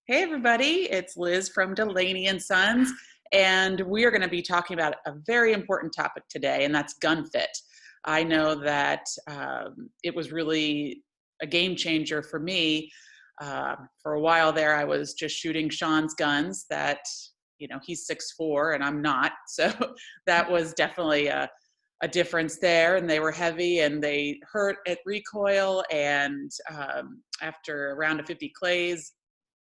Hey everybody, it's Liz from Delaney and Sons, and we are going to be talking about a very important topic today, and that's gun fit. I know that it was really a game changer for me. For a while there, I was just shooting Sean's guns that, he's 6'4" and I'm not. So that was definitely a difference there, and they were heavy and they hurt at recoil. And after a round of 50 clays,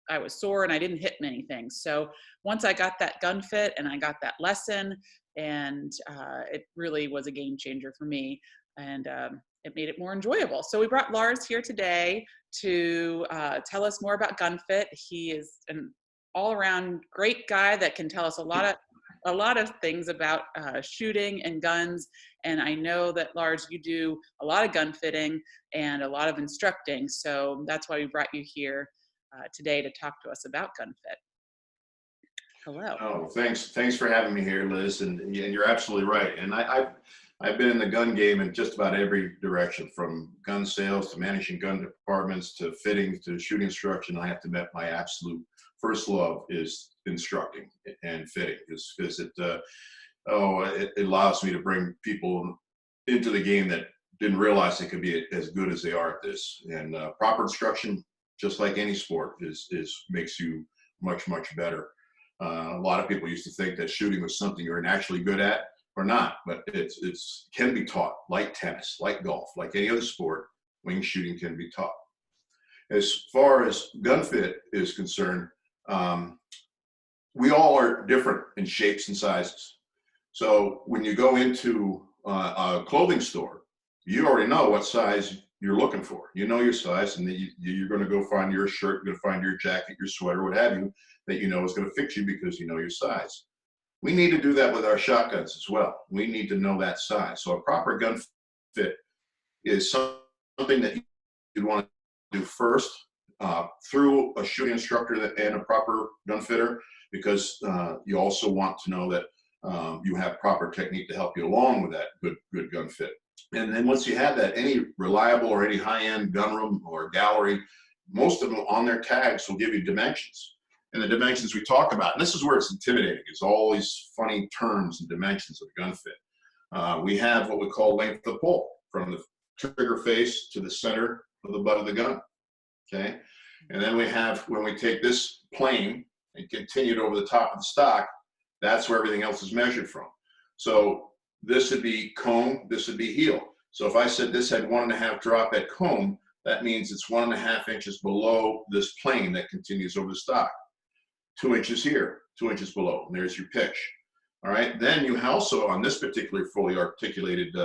I was sore and I didn't hit many things. So once I got that gun fit and I got that lesson, and it really was a game changer for me, and it made it more enjoyable. So we brought Lars here today to tell us more about gun fit. He is an all-around great guy that can tell us a lot of things about shooting and guns. And I know that, Lars, you do a lot of gun fitting and a lot of instructing. So that's why we brought you here today to talk to us about gun fit. Hello. Oh, thanks for having me here, Liz. And you're absolutely right. And I've been in the gun game in just about every direction, from gun sales to managing gun departments to fitting to shooting instruction. I have to admit, my absolute first love is instructing and fitting, because it allows me to bring people into the game that didn't realize they could be as good as they are at this. And proper instruction, just like any sport, makes you much better. A lot of people used to think that shooting was something you're naturally good at or not, but it can be taught, like tennis, like golf, like any other sport. Wing shooting can be taught. As far as gun fit is concerned, we all are different in shapes and sizes. So when you go into a clothing store, you already know what size you're looking for. You know your size, and you're going to go find your shirt, you're going to find your jacket, your sweater, what have you, that you know is going to fit you because you know your size. We need to do that with our shotguns as well. We need to know that size. So a proper gun fit is something that you'd want to do first through a shooting instructor and a proper gun fitter, because you also want to know that you have proper technique to help you along with that good gun fit. And then once you have that, any reliable or any high-end gun room or gallery, most of them on their tags will give you dimensions. And the dimensions we talk about, and this is where it's intimidating, is all these funny terms and dimensions of gun fit. We have what we call length of pull, from the trigger face to the center of the butt of the gun, okay? And then we have, when we take this plane and continue it over the top of the stock, that's where everything else is measured from. So this would be comb, this would be heel. So if I said this had 1.5 drop at comb, that means it's 1.5 inches below this plane that continues over the stock. 2 inches here, 2 inches below, and there's your pitch. All right, then you also, on this particular fully articulated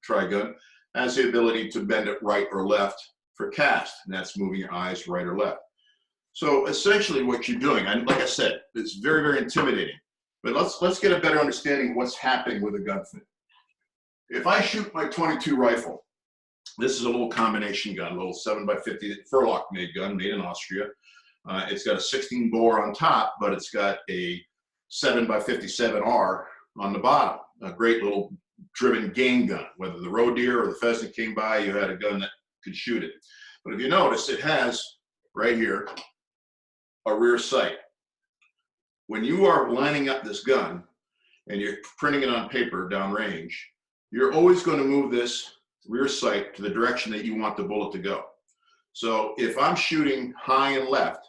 tri-gun, has the ability to bend it right or left for cast, and that's moving your eyes right or left. So essentially what you're doing, and like I said, it's very intimidating, but let's get a better understanding of what's happening with a gun fit. If I shoot my .22 rifle, this is a little combination gun, a little 7x50 Furlock made gun, made in Austria. It's got a 16 bore on top, but it's got a 7x57R on the bottom. A great little driven game gun. Whether the roe deer or the pheasant came by, you had a gun that could shoot it. But if you notice, it has right here a rear sight. When you are lining up this gun and you're printing it on paper downrange, you're always going to move this rear sight to the direction that you want the bullet to go. So if I'm shooting high and left,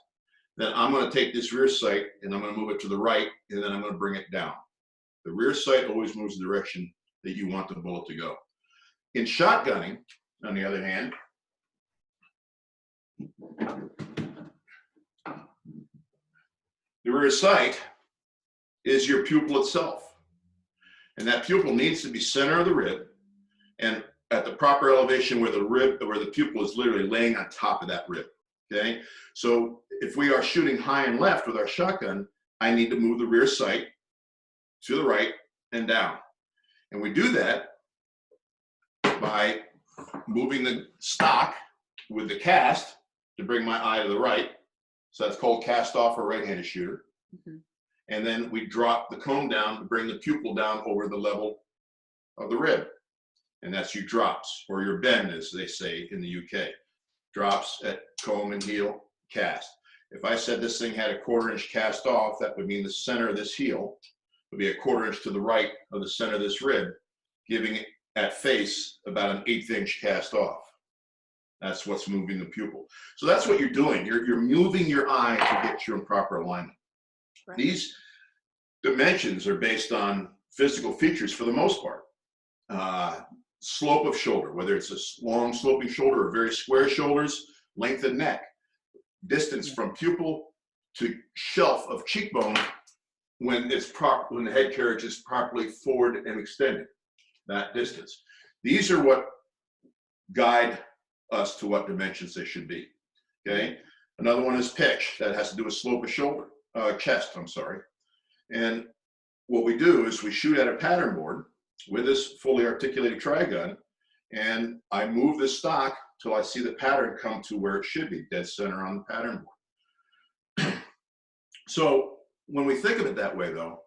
then I'm going to take this rear sight and I'm going to move it to the right, and then I'm going to bring it down. The rear sight always moves the direction that you want the bullet to go. In shotgunning, on the other hand, the rear sight is your pupil itself. And that pupil needs to be center of the rib and at the proper elevation where the pupil is literally laying on top of that rib, okay? So if we are shooting high and left with our shotgun, I need to move the rear sight to the right and down. And we do that by moving the stock with the cast to bring my eye to the right. So that's called cast off or right-handed shooter. Mm-hmm. And then we drop the comb down to bring the pupil down over the level of the rib. And that's your drops, or your bend, as they say in the UK. Drops at comb and heel, cast. If I said this thing had a 1/4 inch cast off, that would mean the center of this heel would be a 1/4 inch to the right of the center of this rib, giving it at face about an 1/8 inch cast off. That's what's moving the pupil. So that's what you're doing. You're moving your eye to get you in proper alignment. Right. These dimensions are based on physical features for the most part. Slope of shoulder, whether it's a long sloping shoulder or very square shoulders, length of neck, distance from pupil to shelf of cheekbone when the head carriage is properly forward and extended, that distance. These are what guide us to what dimensions they should be. Okay. Another one is pitch. That has to do with slope of shoulder, chest. I'm sorry. And what we do is we shoot at a pattern board with this fully articulated tri-gun, and I move the stock till I see the pattern come to where it should be, dead center on the pattern board. So when we think of it that way, though,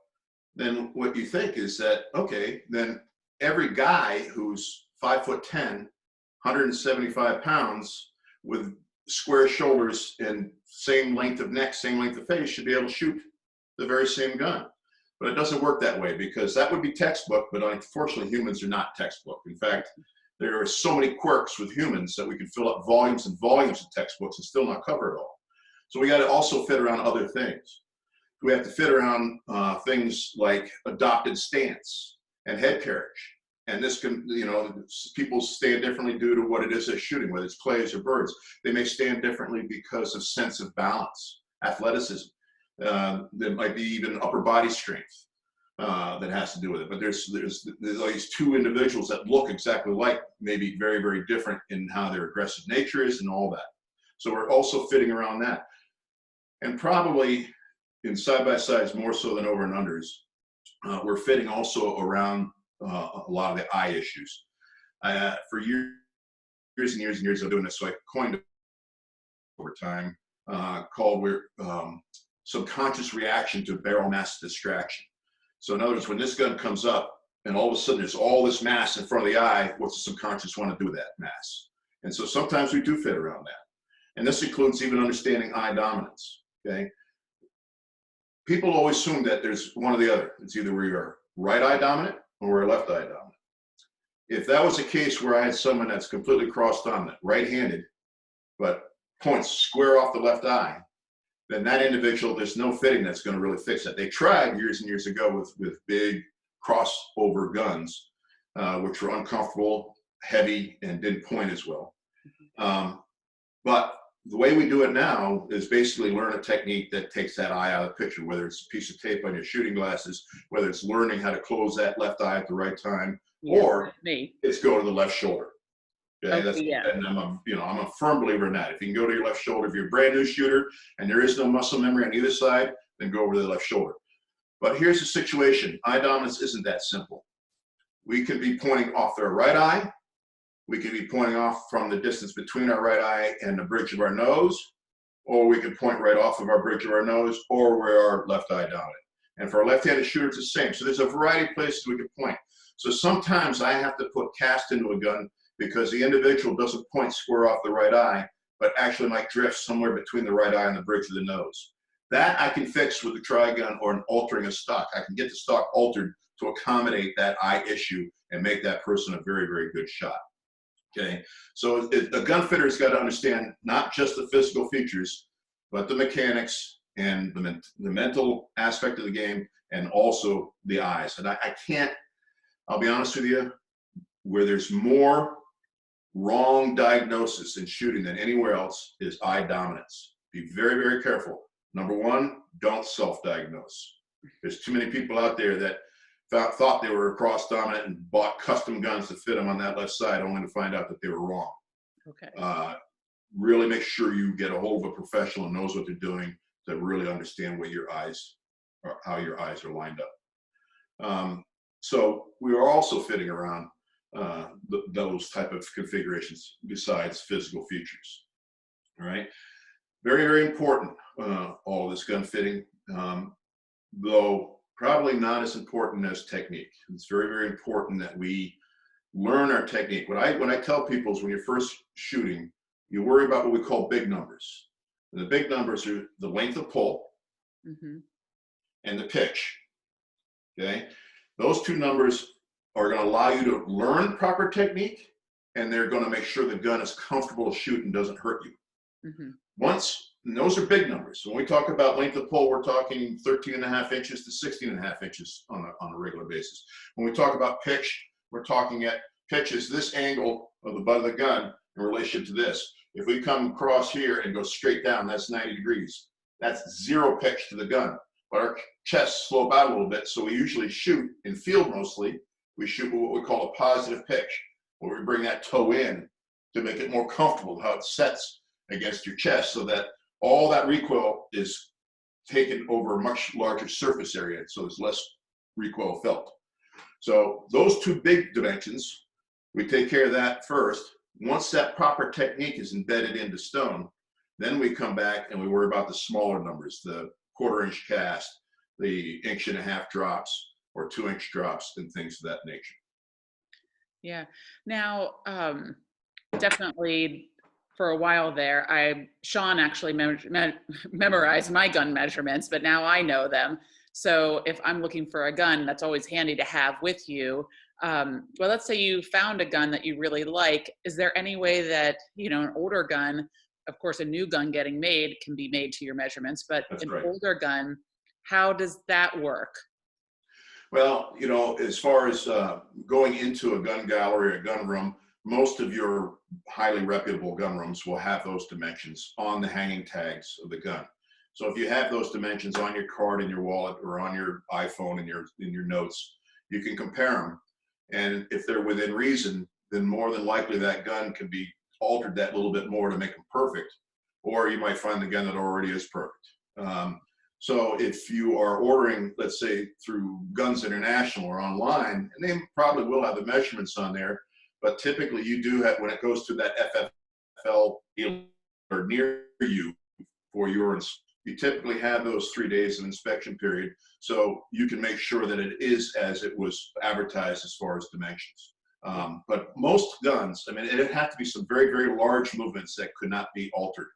then what you think is that, okay, then every guy who's 5'10", 175 pounds with square shoulders and same length of neck, same length of face should be able to shoot the very same gun. But it doesn't work that way, because that would be textbook, but unfortunately humans are not textbook. In fact, there are so many quirks with humans that we can fill up volumes and volumes of textbooks and still not cover it all. So we got to also fit around other things. We have to fit around things like adopted stance and head carriage. And this can, people stand differently due to what it is they're shooting, whether it's clays or birds. They may stand differently because of sense of balance, athleticism. There might be even upper body strength that has to do with it. But there's these two individuals that look exactly like, maybe very, very different in how their aggressive nature is and all that. So we're also fitting around that. And probably in side-by-sides more so than over and unders, we're fitting also around a lot of the eye issues. For years and years and years of doing this, so I coined it over time, called subconscious reaction to barrel mass distraction. So in other words, when this gun comes up and all of a sudden there's all this mass in front of the eye, what's the subconscious want to do with that mass? And so sometimes we do fit around that. And this includes even understanding eye dominance, okay? People always assume that there's one or the other. It's either we are right eye dominant or we're left eye dominant. If that was a case where I had someone that's completely cross dominant, right-handed, but points square off the left eye, then that individual, there's no fitting that's going to really fix it. They tried years and years ago with big crossover guns, which were uncomfortable, heavy, and didn't point as well. But the way we do it now is basically learn a technique that takes that eye out of the picture, whether it's a piece of tape on your shooting glasses, whether it's learning how to close that left eye at the right time, or it's go to the left shoulder. Okay, and I'm a firm believer in that. If you can go to your left shoulder, if you're a brand new shooter and there is no muscle memory on either side, then go over to the left shoulder. But here's the situation. Eye dominance isn't that simple. We can be pointing off our right eye. We can be pointing off from the distance between our right eye and the bridge of our nose, or we can point right off of our bridge of our nose, or where our left eye dominant. And for a left-handed shooter, it's the same. So there's a variety of places we can point. So sometimes I have to put cast into a gun because the individual doesn't point square off the right eye, but actually might drift somewhere between the right eye and the bridge of the nose. That I can fix with the tri-gun or an altering a stock. I can get the stock altered to accommodate that eye issue and make that person a very, very good shot. Okay, so a gun fitter has got to understand not just the physical features, but the mechanics and the mental aspect of the game, and also the eyes. And I can't, I'll be honest with you, where there's more wrong diagnosis in shooting than anywhere else is eye dominance. Be very, very careful. Number one, don't self-diagnose. There's too many people out there that thought they were cross dominant and bought custom guns to fit them on that left side, only to find out that they were wrong. Okay. Really make sure you get a hold of a professional who knows what they're doing to really understand what your eyes or how your eyes are lined up. So we are also fitting around those type of configurations besides physical features. All right. Very, very important, all of this gun fitting, though probably not as important as technique. It's very, very important that we learn our technique. When I tell people is when you're first shooting, you worry about what we call big numbers. And the big numbers are the length of pull Mm-hmm. and the pitch. Okay, those two numbers are going to allow you to learn proper technique, and they're going to make sure the gun is comfortable to shoot and doesn't hurt you. Mm-hmm. And those are big numbers. When we talk about length of pull, we're talking 13 and a half inches to 16 and a half inches on a regular basis. When we talk about pitch, we're talking at pitches this angle of the butt of the gun in relation to this. If we come across here and go straight down, that's 90 degrees. That's zero pitch to the gun. But our chests slope out a little bit, so we usually shoot in field mostly. We shoot with what we call a positive pitch, where we bring that toe in to make it more comfortable, how it sets against your chest, so that all that recoil is taken over a much larger surface area, so there's less recoil felt. So those two big dimensions, we take care of that first. Once that proper technique is embedded into stone, then we come back and we worry about the smaller numbers, the 1/4 inch cast, the 1.5 inch drops or 2-inch drops and things of that nature. Yeah. Now, definitely for a while there, Sean actually memorized my gun measurements, but now I know them. So if I'm looking for a gun, that's always handy to have with you. Well, let's say you found a gun that you really like. Is there any way that, an older gun, of course, a new gun getting made can be made to your measurements, but That's an right. older gun, how does that work? Well, as far as going into a gun gallery or a gun room, most of your highly reputable gun rooms will have those dimensions on the hanging tags of the gun. So if you have those dimensions on your card in your wallet or on your iPhone in your notes, you can compare them. And if they're within reason, then more than likely that gun can be altered that little bit more to make them perfect. Or you might find the gun that already is perfect. So if you are ordering, let's say through Guns International or online, and they probably will have the measurements on there, but typically you do have, when it goes to that FFL dealer or near you for yours, you typically have those 3 days of inspection period. So you can make sure that it is as it was advertised as far as dimensions. But most guns, it'd have to be some very, very large movements that could not be altered.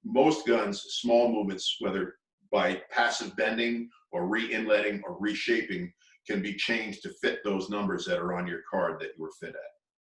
Most guns, small movements, whether by passive bending or re-inletting or reshaping, can be changed to fit those numbers that are on your card that you were fit at.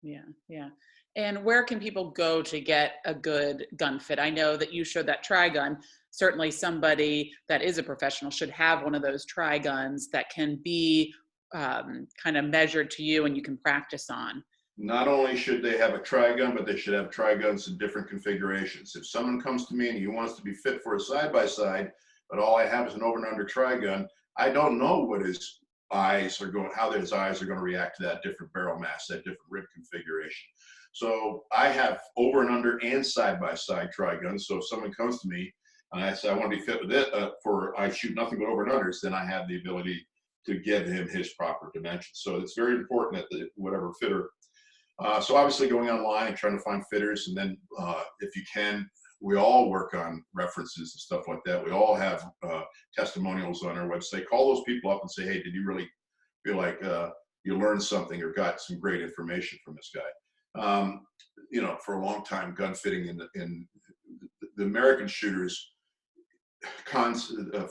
Yeah, yeah. And where can people go to get a good gun fit? I know that you showed that tri-gun. Certainly somebody that is a professional should have one of those tri-guns that can be kind of measured to you and you can practice on. Not only should they have a tri-gun, but they should have tri-guns in different configurations. If someone comes to me and he wants to be fit for a side-by-side, but all I have is an over and under tri-gun, I don't know what his eyes are going, how his eyes are going to react to that different barrel mass, that different rib configuration. So I have over and under and side-by-side tri-guns. So if someone comes to me and I say, I want to be fit with it I shoot nothing but over and unders, then I have the ability to give him his proper dimensions. So it's very important that whatever fitter. So obviously going online and trying to find fitters, and then if you can, we all work on references and stuff like that. We all have testimonials on our website. Call those people up and say, hey, did you really feel like you learned something or got some great information from this guy? For a long time, gun fitting in the American shooters'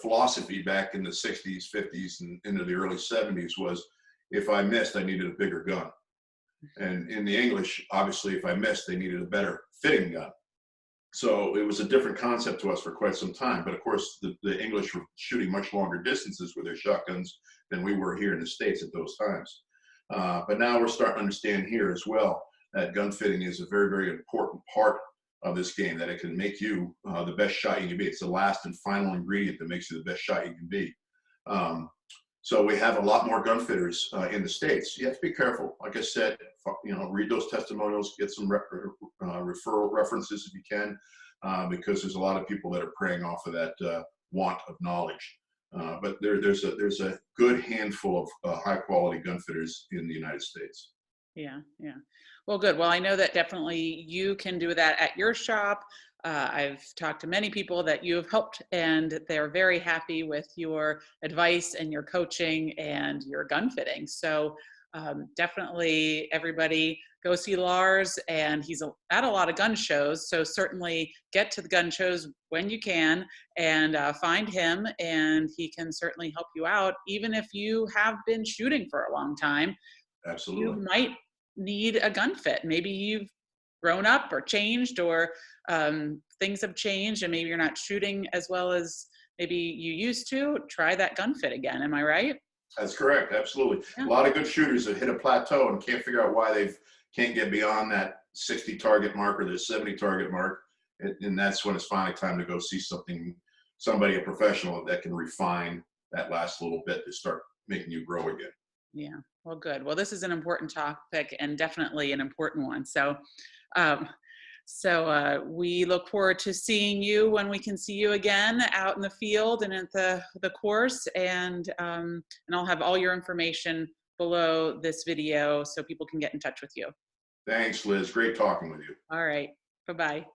philosophy back in the 60s, 50s, and into the early 70s was, if I missed, I needed a bigger gun. And in the English, obviously, if I missed, they needed a better fitting gun. So it was a different concept to us for quite some time. But of course, the English were shooting much longer distances with their shotguns than we were here in the States at those times. But now we're starting to understand here as well that gun fitting is a very, very important part of this game, that it can make you the best shot you can be. It's the last and final ingredient that makes you the best shot you can be. So we have a lot more gun fitters in the States. You have to be careful. Like I said, read those testimonials, get some referral references if you can, because there's a lot of people that are preying off of that want of knowledge. But there's a good handful of high quality gun fitters in the United States. Yeah, yeah. Well, good. Well, I know that definitely you can do that at your shop. I've talked to many people that you have helped, and they're very happy with your advice and your coaching and your gun fitting. So definitely, everybody, go see Lars, and he's at a lot of gun shows. So certainly get to the gun shows when you can, and find him, and he can certainly help you out. Even if you have been shooting for a long time, Absolutely. you might need a gun fit. Maybe you've grown up or changed, or things have changed, and maybe you're not shooting as well as maybe you used to. Try that gun fit again. Am I right? That's correct. Absolutely. Yeah. A lot of good shooters have hit a plateau and can't figure out why they can't get beyond that 60 target mark or the 70 target mark. And that's when it's finally time to go see somebody, a professional that can refine that last little bit to start making you grow again. Yeah. Well, good. Well, this is an important topic, and definitely an important one. Um, we look forward to seeing you when we can see you again out in the field and at the course. And I'll have all your information below this video so people can get in touch with you. Thanks, Liz. Great talking with you. All right. Bye-bye.